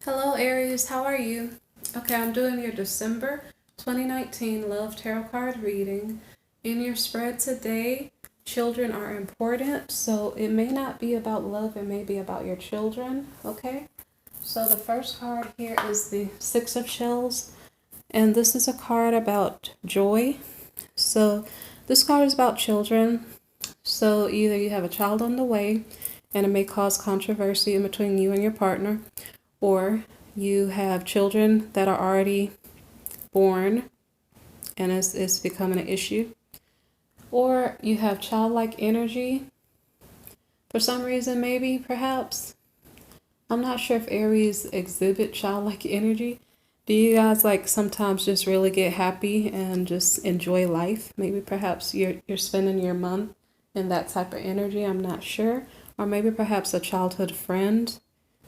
Hello, Aries. How are you? Okay, I'm doing your December 2019 Love Tarot card reading. In your spread today, children are important, so it may not be about love, it may be about your children, okay? So the first card here is the Six of Shells, and this is a card about joy. So this card is about children. So either you have a child on the way, and it may cause controversy in between you and your partner, or you have children that are already born and it's becoming an issue, or you have childlike energy for some reason, maybe, perhaps. I'm not sure if Aries exhibit childlike energy. Do you guys like sometimes just really get happy and just enjoy life? Maybe perhaps you're spending your month in that type of energy, I'm not sure. Or maybe perhaps a childhood friend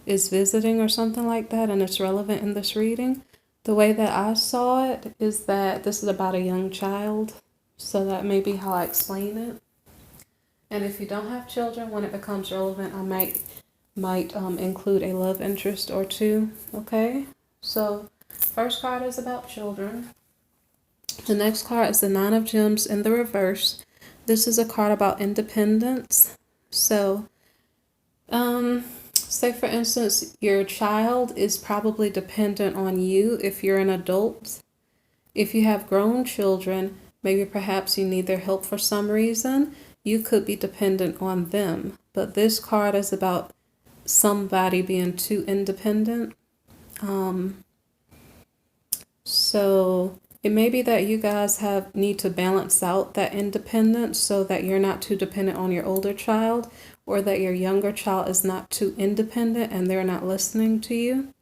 is visiting or something like that and it's relevant in this reading. The way that I saw it is that this is about a young child, so that may be how I explain it. And if you don't have children, when it becomes relevant, I might include a love interest or two. Okay, so first card is about children. The next card is the Nine of Gems in the reverse. This is a card about independence. So say for instance, your child is probably dependent on you if you're an adult. If you have grown children, maybe perhaps you need their help for some reason, you could be dependent on them. But this card is about somebody being too independent. So it may be that you guys need to balance out that independence so that you're not too dependent on your older child, or that your younger child is not too independent and they're not listening to you.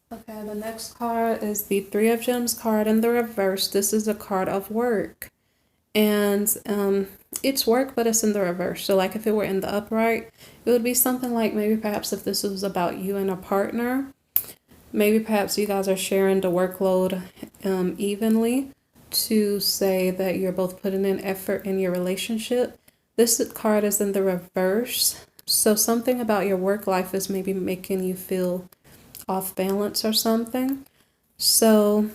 Okay, the next card is the Three of Gems card in the reverse. This is a card of work. And it's work, but it's in the reverse. So like if it were in the upright, it would be something like maybe perhaps if this was about you and a partner, maybe perhaps you guys are sharing the workload evenly, to say that you're both putting in effort in your relationship. This card is in the reverse. So something about your work life is maybe making you feel off balance or something. So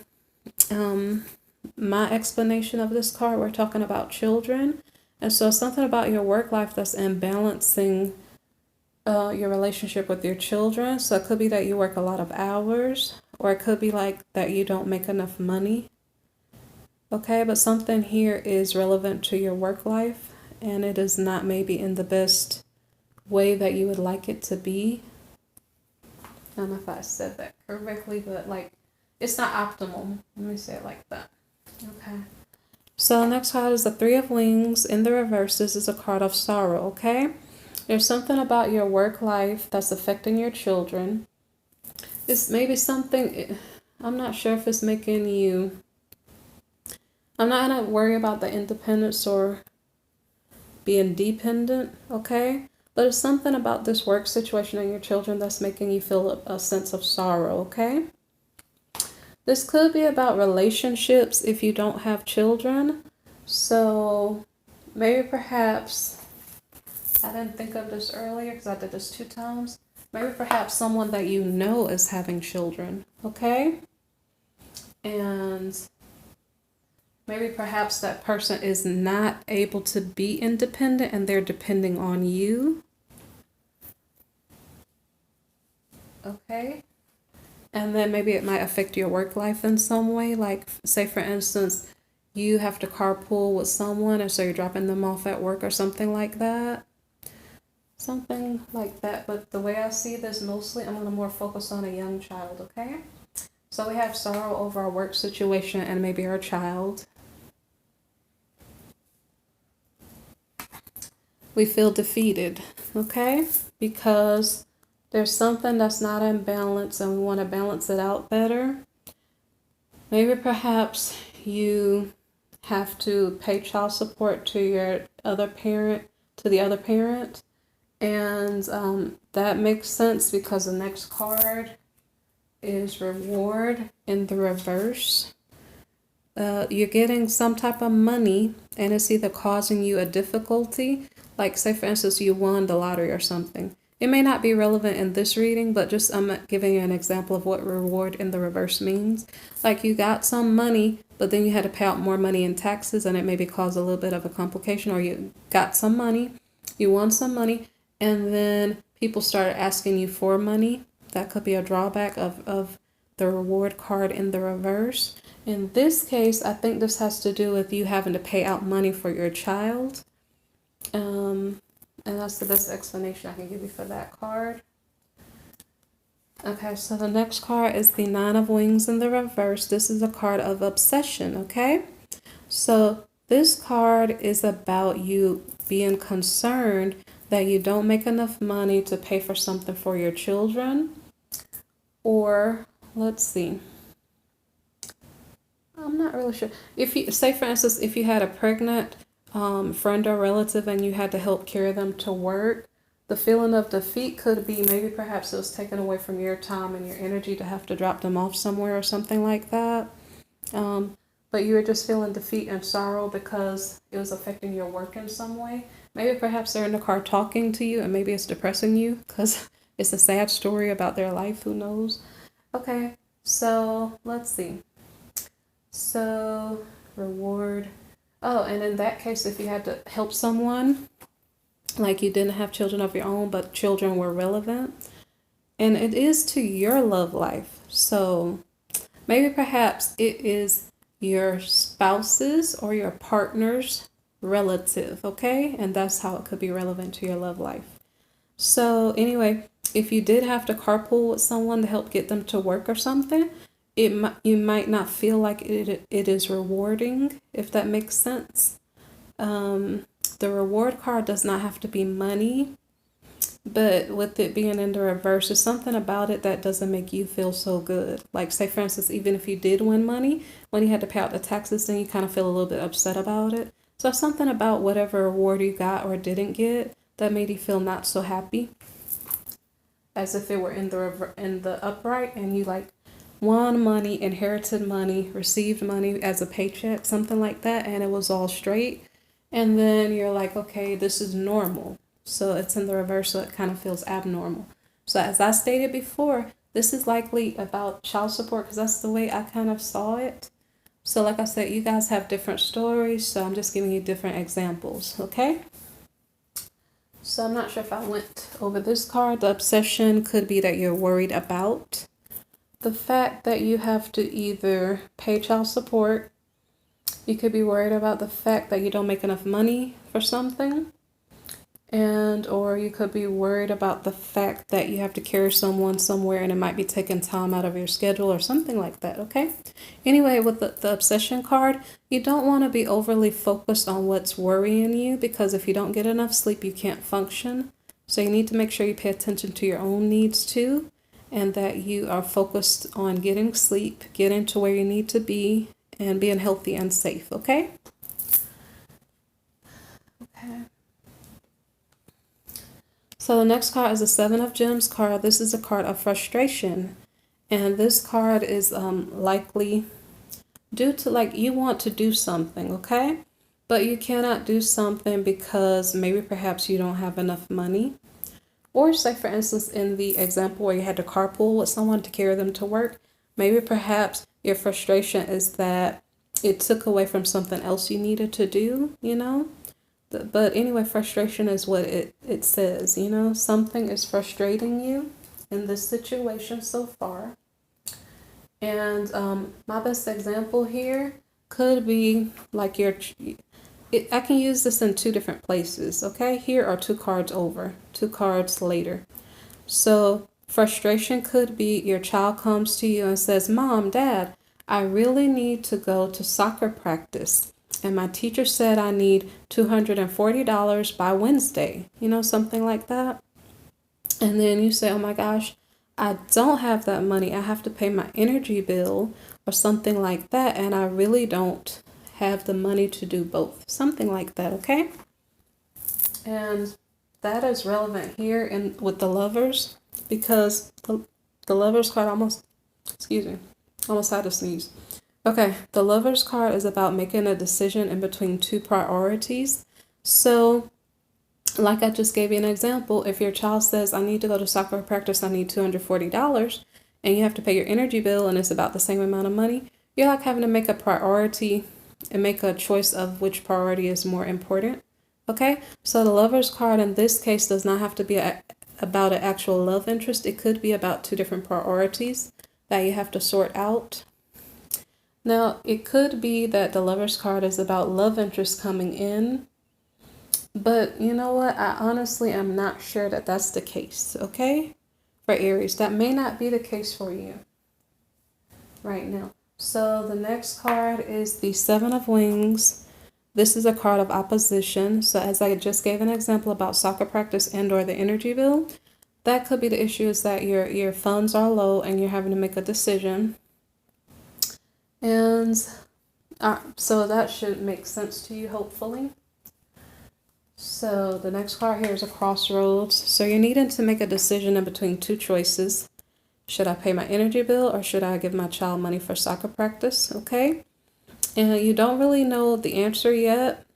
my explanation of this card, we're talking about children. And so something about your work life that's imbalancing your relationship with your children. So it could be that you work a lot of hours, or it could be like that you don't make enough money. Okay, but something here is relevant to your work life, and it is not maybe in the best way that you would like it to be. I don't know if I said that correctly, but like it's not optimal. Let me say it like that. Okay. So the next card is the Three of Wings in the reverse. This is a card of sorrow, okay? There's something about your work life that's affecting your children. It's maybe something, I'm not sure if it's making you, I'm not going to worry about the independence or being dependent, okay? But it's something about this work situation and your children that's making you feel a sense of sorrow, okay? This could be about relationships if you don't have children. So maybe perhaps, I didn't think of this earlier because I did this 2 times. Maybe perhaps someone that you know is having children, okay? And maybe perhaps that person is not able to be independent and they're depending on you. Okay? And then maybe it might affect your work life in some way. Like, say for instance, you have to carpool with someone, and so you're dropping them off at work or something like that. Something like that. But the way I see this mostly, I'm going to more focus on a young child, okay? So we have sorrow over our work situation and maybe our child. We feel defeated, okay? Because there's something that's not in balance and we want to balance it out better. Maybe perhaps you have to pay child support to your other parent, to the other parent. And that makes sense because the next card is reward in the reverse. You're getting some type of money and it's either causing you a difficulty, Like, say for instance, you won the lottery or something. It may not be relevant in this reading, but just I'm giving you an example of what reward in the reverse means. Like, you got some money, but then you had to pay out more money in taxes, and it maybe caused a little bit of a complication. Or you got some money, you won some money, and then people started asking you for money. That could be a drawback of the reward card in the reverse. In this case, I think this has to do with you having to pay out money for your child. And that's the best explanation I can give you for that card. Okay, so the next card is the Nine of Wings in the reverse. This is a card of obsession, okay? So this card is about you being concerned that you don't make enough money to pay for something for your children. Or, let's see. I'm not really sure. If you, say for instance, if you had a pregnant friend or relative and you had to help carry them to work, the feeling of defeat could be maybe perhaps it was taken away from your time and your energy to have to drop them off somewhere or something like that. But you were just feeling defeat and sorrow because it was affecting your work in some way. Maybe perhaps they're in the car talking to you and maybe it's depressing you because it's a sad story about their life. Who knows? Okay, so let's see. So, reward. Oh, and in that case, if you had to help someone, like you didn't have children of your own, but children were relevant, and it is to your love life. So, maybe perhaps it is your spouse's or your partner's relative, okay? And that's how it could be relevant to your love life. So, anyway, if you did have to carpool with someone to help get them to work or something, you might not feel like it is rewarding, if that makes sense. The reward card does not have to be money, but with it being in the reverse, there's something about it that doesn't make you feel so good. Like, say for instance, even if you did win money, when you had to pay out the taxes, then you kind of feel a little bit upset about it. So something about whatever reward you got or didn't get that made you feel not so happy, as if it were in the upright, and you like won money, inherited money, received money as a paycheck, something like that, and it was all straight. And then you're like, okay, this is normal. So it's in the reverse, so it kind of feels abnormal. So as I stated before, this is likely about child support because that's the way I kind of saw it. So like I said, you guys have different stories, so I'm just giving you different examples, okay? So I'm not sure if I went over this card. The obsession could be that you're worried about the fact that you have to either pay child support. You could be worried about the fact that you don't make enough money for something. And or you could be worried about the fact that you have to carry someone somewhere and it might be taking time out of your schedule or something like that, okay? Anyway, with the obsession card, you don't want to be overly focused on what's worrying you because if you don't get enough sleep, you can't function. So you need to make sure you pay attention to your own needs too, and that you are focused on getting sleep, getting to where you need to be, and being healthy and safe, okay? Okay. So the next card is the Seven of Gems card. This is a card of frustration. And this card is likely due to like you want to do something, okay? But you cannot do something because maybe perhaps you don't have enough money. Or say for instance in the example where you had to carpool with someone to carry them to work, maybe perhaps your frustration is that it took away from something else you needed to do, you know? But anyway, frustration is what it says, you know? Something is frustrating you in this situation so far. And my best example here could be like I can use this in two different places, okay? Here are two cards over, two cards later. So frustration could be your child comes to you and says, Mom, Dad, I really need to go to soccer practice. And my teacher said I need $240 by Wednesday, you know, something like that. And then you say, oh my gosh, I don't have that money. I have to pay my energy bill or something like that. And I really don't have the money to do both. Something like that, okay? And that is relevant here with the lovers because the lovers card almost had to sneeze. Okay, the Lover's card is about making a decision in between two priorities. So Like I just gave you an example, if your child says, I need to go to soccer practice, I need $240, and you have to pay your energy bill and it's about the same amount of money, you're like having to make a priority and make a choice of which priority is more important. Okay, so the Lover's card in this case does not have to be about an actual love interest. It could be about two different priorities that you have to sort out. Now, it could be that the Lover's card is about love interest coming in, but you know what? I honestly am not sure that that's the case, okay? For Aries, that may not be the case for you right now. So the next card is the Seven of Wings. This is a card of opposition. So as I just gave an example about soccer practice and or the energy bill, that could be the issue, is that your funds are low and you're having to make a decision. And so that should make sense to you, hopefully. So the next card here is a crossroads. So you're needing to make a decision in between two choices. Should I pay my energy bill or should I give my child money for soccer practice? Okay. And you don't really know the answer yet.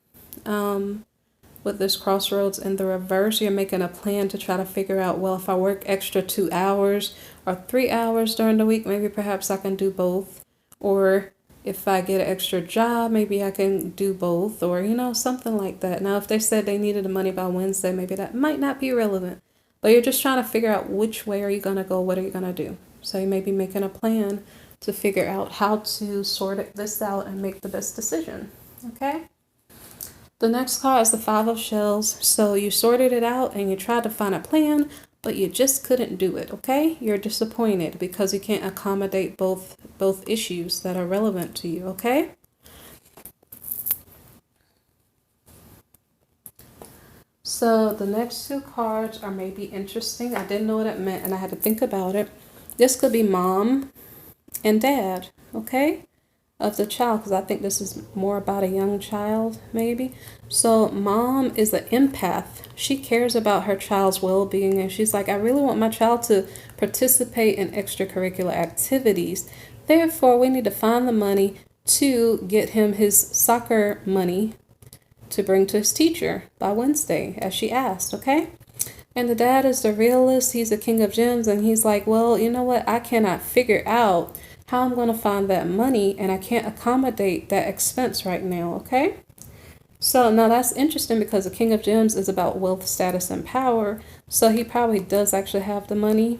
With this crossroads in the reverse, you're making a plan to try to figure out, well, if I work extra 2 hours or 3 hours during the week, maybe perhaps I can do both. Or if I get an extra job, maybe I can do both, or, something like that. Now, if they said they needed the money by Wednesday, maybe that might not be relevant. But you're just trying to figure out which way are you going to go, what are you going to do. So you may be making a plan to figure out how to sort this out and make the best decision. Okay? The next card is the Five of Shells. So you sorted it out and you tried to find a plan, but you just couldn't do it, okay? You're disappointed because you can't accommodate both issues that are relevant to you, okay? So the next two cards are maybe interesting. I didn't know what it meant and I had to think about it. This could be mom and dad, okay? Of the child, because I think this is more about a young child, maybe. So mom is an empath. She cares about her child's well-being, and she's like, I really want my child to participate in extracurricular activities. Therefore, we need to find the money to get him his soccer money to bring to his teacher by Wednesday, as she asked, okay? And the dad is the realist. He's the king of gems, and he's like, well, you know what? I cannot figure out how I'm going to find that money, and I can't accommodate that expense right now, okay? So now that's interesting because the King of Gems is about wealth, status, and power. So he probably does actually have the money.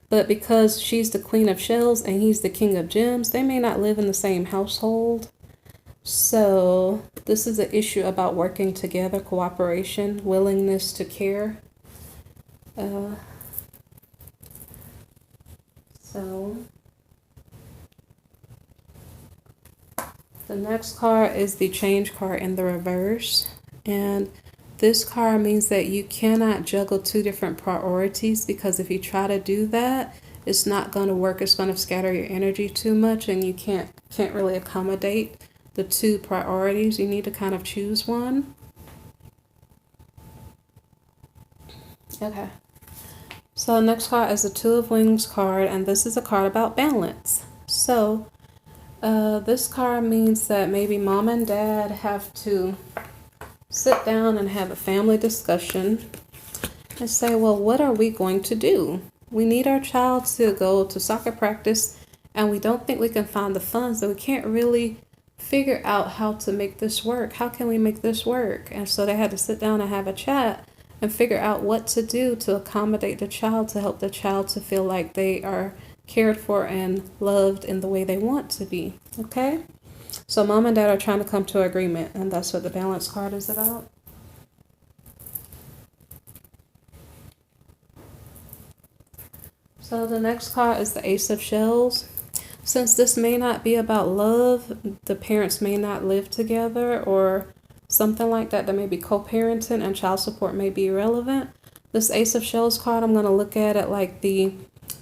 But because she's the Queen of Shells and he's the King of Gems, they may not live in the same household. So this is an issue about working together, cooperation, willingness to care. The next card is the Change card in the reverse. And this card means that you cannot juggle two different priorities, because if you try to do that, it's not going to work. It's going to scatter your energy too much and you can't really accommodate the two priorities. You need to kind of choose one. Okay. So next card is the Two of Wings card, and this is a card about balance. So this card means that maybe mom and dad have to sit down and have a family discussion and say, well, what are we going to do? We need our child to go to soccer practice and we don't think we can find the funds, so we can't really figure out how to make this work. How can we make this work? And so they had to sit down and have a chat and figure out what to do to accommodate the child, to help the child to feel like they are cared for and loved in the way they want to be. Okay? So mom and dad are trying to come to agreement, and that's what the balance card is about. So the next card is the Ace of Shells. Since this may not be about love, the parents may not live together or something like that. There may be co-parenting and child support may be irrelevant. This Ace of Shells card, I'm going to look at it like the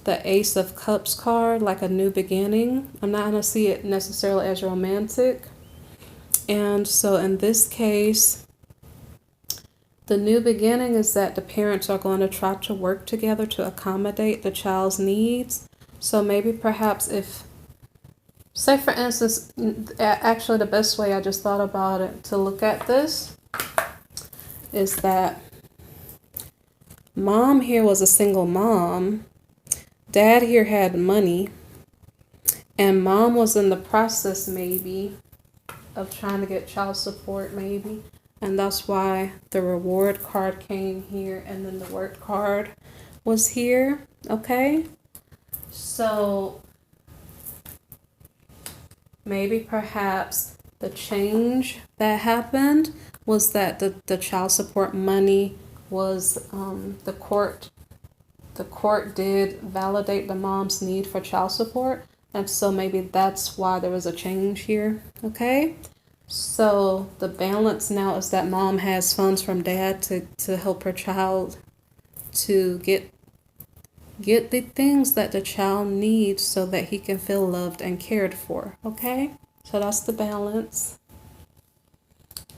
Ace of Cups card, like a new beginning. I'm not going to see it necessarily as romantic. And so in this case, the new beginning is that the parents are going to try to work together to accommodate the child's needs. So maybe perhaps if, say for instance, actually the best way I just thought about it to look at this is that mom here was a single mom. Dad here had money. And mom was in the process, maybe, of trying to get child support, maybe. And that's why the reward card came here and then the work card was here. Okay? So maybe perhaps the change that happened was that the child support money was the court did validate the mom's need for child support, and so maybe that's why there was a change here. Okay, so the balance now is that mom has funds from dad to help her child to get the things that the child needs so that he can feel loved and cared for. Okay, so that's the balance.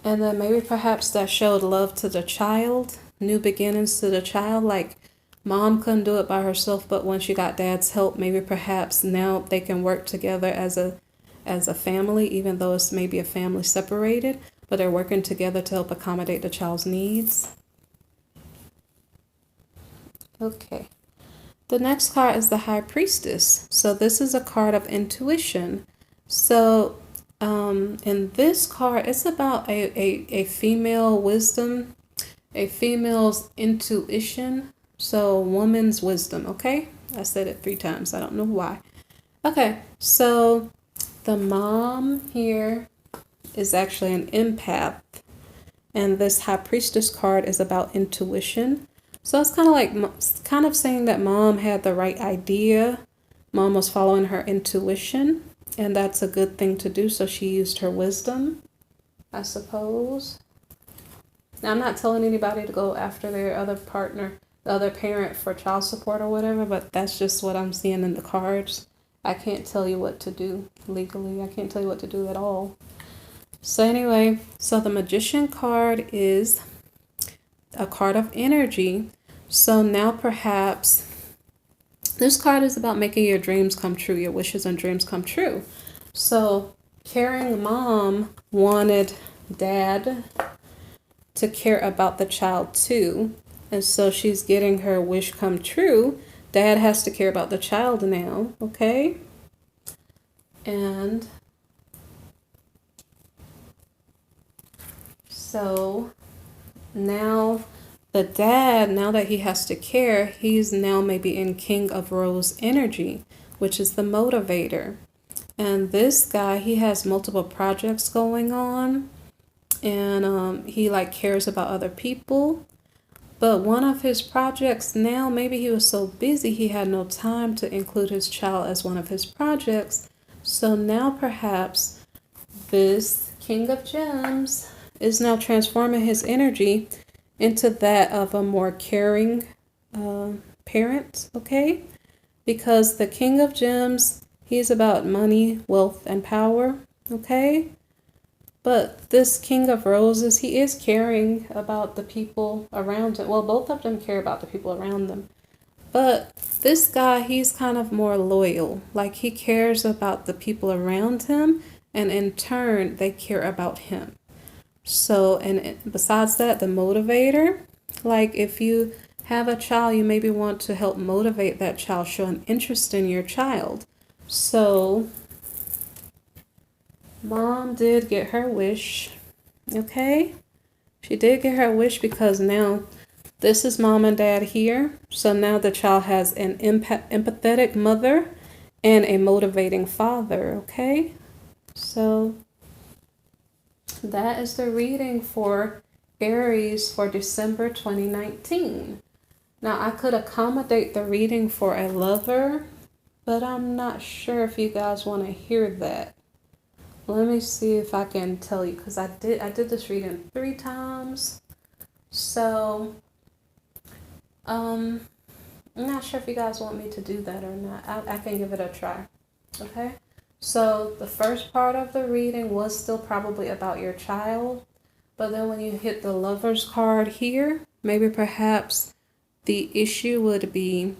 And then maybe perhaps that showed love to the child, new beginnings to the child. Like mom couldn't do it by herself, but when she got dad's help, maybe perhaps now they can work together as a family, even though it's maybe a family separated, but they're working together to help accommodate the child's needs. Okay. The next card is the High Priestess. So this is a card of intuition. So in this card, it's about a female wisdom, a female's intuition. So woman's wisdom, okay? I said it 3 times. I don't know why. Okay, so the mom here is actually an empath. And this High Priestess card is about intuition. So it's kind of saying that mom had the right idea. Mom was following her intuition, and that's a good thing to do. So she used her wisdom, I suppose. Now, I'm not telling anybody to go after their other partner, the other parent for child support or whatever, but that's just what I'm seeing in the cards. I can't tell you what to do legally. I can't tell you what to do at all. So anyway, so the Magician card is a card of energy. So now perhaps this card is about making your dreams come true, your wishes and dreams come true. So caring mom wanted dad to care about the child too. And so she's getting her wish come true. Dad has to care about the child now, okay? And so now the dad, now that he has to care, he's now maybe in King of Rose energy, which is the motivator. And this guy, he has multiple projects going on, and he like cares about other people. But one of his projects now, maybe he was so busy he had no time to include his child as one of his projects. So now perhaps this King of Gems is now transforming his energy into that of a more caring parent, okay? Because the King of Gems, he's about money, wealth, and power, okay? But this King of Roses, he is caring about the people around him. Well, both of them care about the people around them. But this guy, he's kind of more loyal. Like he cares about the people around him, and in turn, they care about him. So, and besides that, the motivator, like if you have a child, you maybe want to help motivate that child, show an interest in your child. So, mom did get her wish, okay? She did get her wish because now this is mom and dad here. So now the child has an empathetic mother and a motivating father, okay? So that is the reading for Aries for December 2019. Now, I could accommodate the reading for a lover, but I'm not sure if you guys want to hear that. Let me see if I can tell you, because I did this reading 3 times. So, I'm not sure if you guys want me to do that or not. I can give it a try. Okay? So the first part of the reading was still probably about your child, but then when you hit the Lover's card here, maybe perhaps the issue would be,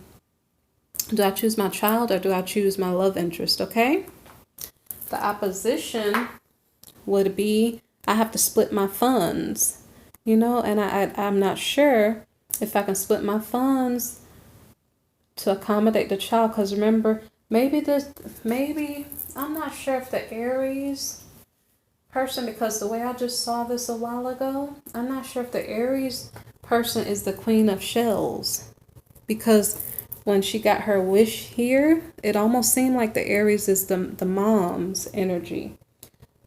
do I choose my child or do I choose my love interest, okay? The opposition would be, I have to split my funds. and I'm not sure if I can split my funds to accommodate the child. Because remember, maybe, I'm not sure if the Aries person, because the way I just saw this a while ago, I'm not sure if the Aries person is the Queen of Shells. Because when she got her wish here, it almost seemed like the Aries is the mom's energy.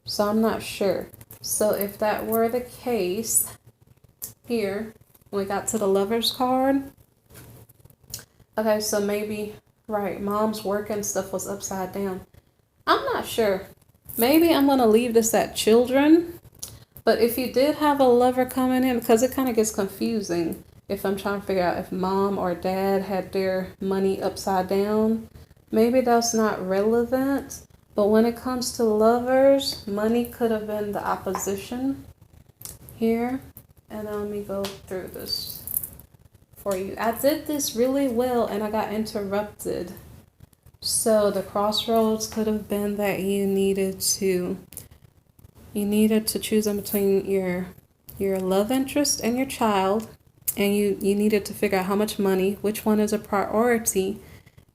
So I'm not sure. So if that were the case, here, when we got to the Lovers card, okay, so maybe, right, mom's work and stuff was upside down. I'm not sure. Maybe I'm going to leave this at children. But if you did have a lover coming in, because it kind of gets confusing if I'm trying to figure out if mom or dad had their money upside down, maybe that's not relevant. But when it comes to lovers, money could have been the opposition here. And let me go through this for you. I did this really well and I got interrupted. So the crossroads could have been that you needed to choose in between your love interest and your child, and you needed to figure out how much money, which one is a priority,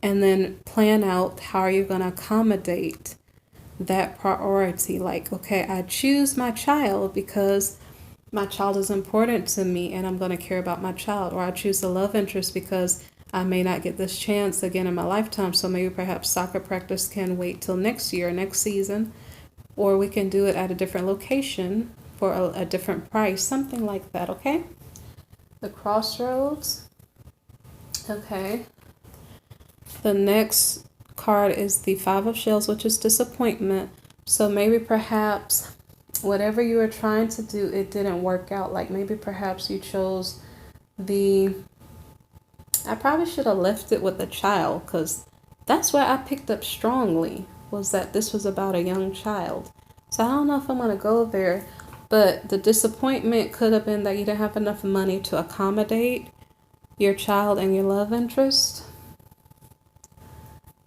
and then plan out how you're going to accommodate that priority. Like, okay, I choose my child because my child is important to me and I'm going to care about my child. Or I choose the love interest because I may not get this chance again in my lifetime. So maybe perhaps soccer practice can wait till next year, next season, or we can do it at a different location for a different price, something like that, okay? The crossroads. Okay. The next card is the Five of Shells, which is disappointment. So maybe perhaps whatever you were trying to do, it didn't work out. Like maybe perhaps you chose I probably should have left it with the child, because that's where I picked up strongly, was that this was about a young child. So I don't know if I'm going to go there, but the disappointment could have been that you didn't have enough money to accommodate your child and your love interest.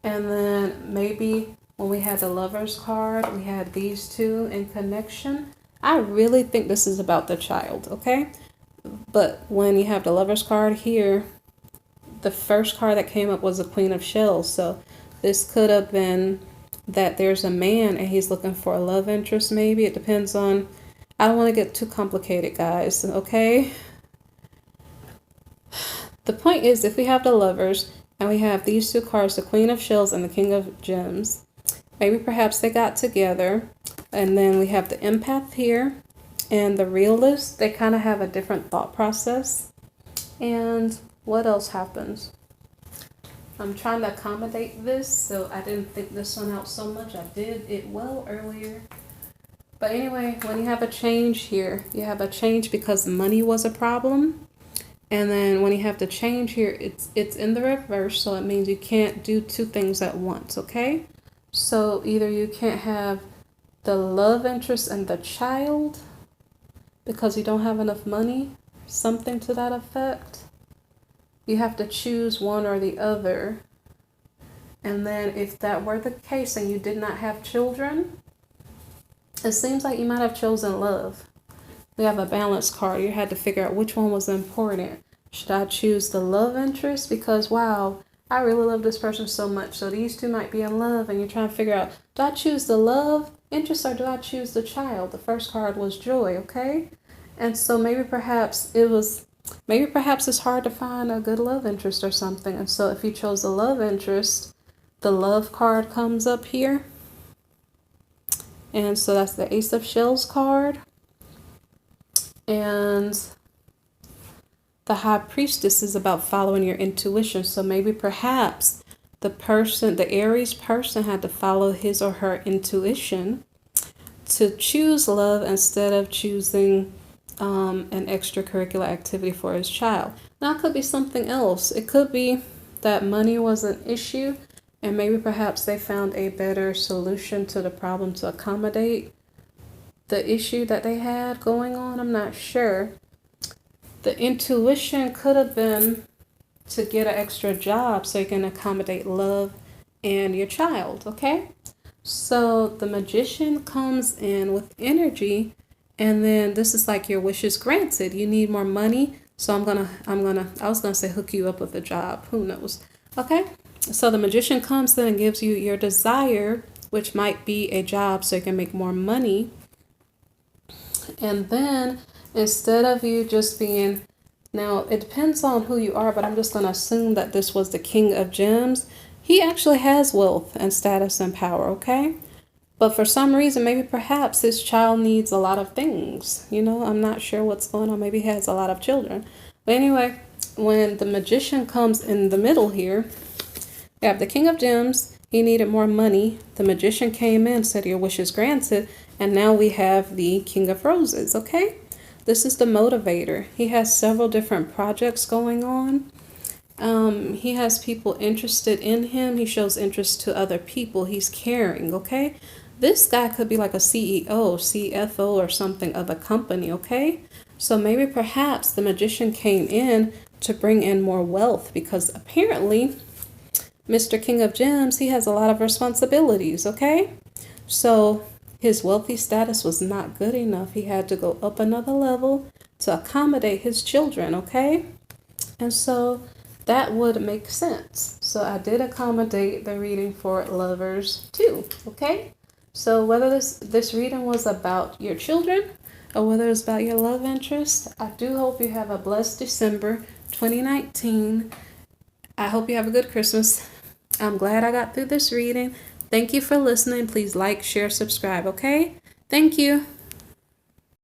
And then maybe when we had the Lovers card, we had these two in connection. I really think this is about the child, okay? But when you have the Lovers card here, the first card that came up was the Queen of Shells. So this could have been that there's a man and he's looking for a love interest, maybe. It depends on, I don't want to get too complicated, guys, okay? The point is, if we have the Lovers and we have these two cards, the Queen of Shells and the King of Gems, maybe perhaps they got together. And then we have the Empath here and the Realist. They kind of have a different thought process. And what else happens? I'm trying to accommodate this, so I didn't think this one out so much. I did it well earlier. But anyway, when you have a change here, you have a change because money was a problem. And then when you have the change here, it's in the reverse, so it means you can't do two things at once, okay? So either you can't have the love interest and the child because you don't have enough money, something to that effect. You have to choose one or the other. And then if that were the case and you did not have children, it seems like you might have chosen love. We have a balance card. You had to figure out which one was important. Should I choose the love interest? Because, wow, I really love this person so much. So these two might be in love and you're trying to figure out, do I choose the love interest or do I choose the child? The first card was joy, okay? And so maybe perhaps it's hard to find a good love interest or something. And so if you chose the love interest, the love card comes up here. And so that's the Ace of Shells card. And the High Priestess is about following your intuition. So maybe perhaps the Aries person had to follow his or her intuition to choose love instead of choosing an extracurricular activity for his child. Now it could be something else. It could be that money was an issue and maybe perhaps they found a better solution to the problem to accommodate the issue that they had going on. I'm not sure. The intuition could have been to get an extra job so you can accommodate love and your child, okay? So the Magician comes in with energy And then this is like your wishes granted. You need more money. So I was gonna say hook you up with a job. Who knows? Okay. So the magician comes in and gives you your desire, which might be a job so you can make more money. And then instead of you just being, now it depends on who you are, but I'm just gonna assume that this was the King of Gems. He actually has wealth and status and power, okay? But for some reason, maybe perhaps this child needs a lot of things. I'm not sure what's going on. Maybe he has a lot of children. But anyway, when the magician comes in the middle here, you have the King of Gems. He needed more money. The magician came in, said your wish is granted. And now we have the King of Roses, okay? This is the motivator. He has several different projects going on. He has people interested in him. He shows interest to other people. He's caring, okay? This guy could be like a CEO, CFO, or something of a company, okay? So maybe perhaps the magician came in to bring in more wealth because apparently Mr. King of Gems, he has a lot of responsibilities, okay? So his wealthy status was not good enough. He had to go up another level to accommodate his children, okay? And so that would make sense. So I did accommodate the reading for lovers too, okay? So whether this reading was about your children or whether it's about your love interest, I do hope you have a blessed December 2019. I hope you have a good Christmas. I'm glad I got through this reading. Thank you for listening. Please like, share, subscribe, okay? Thank you.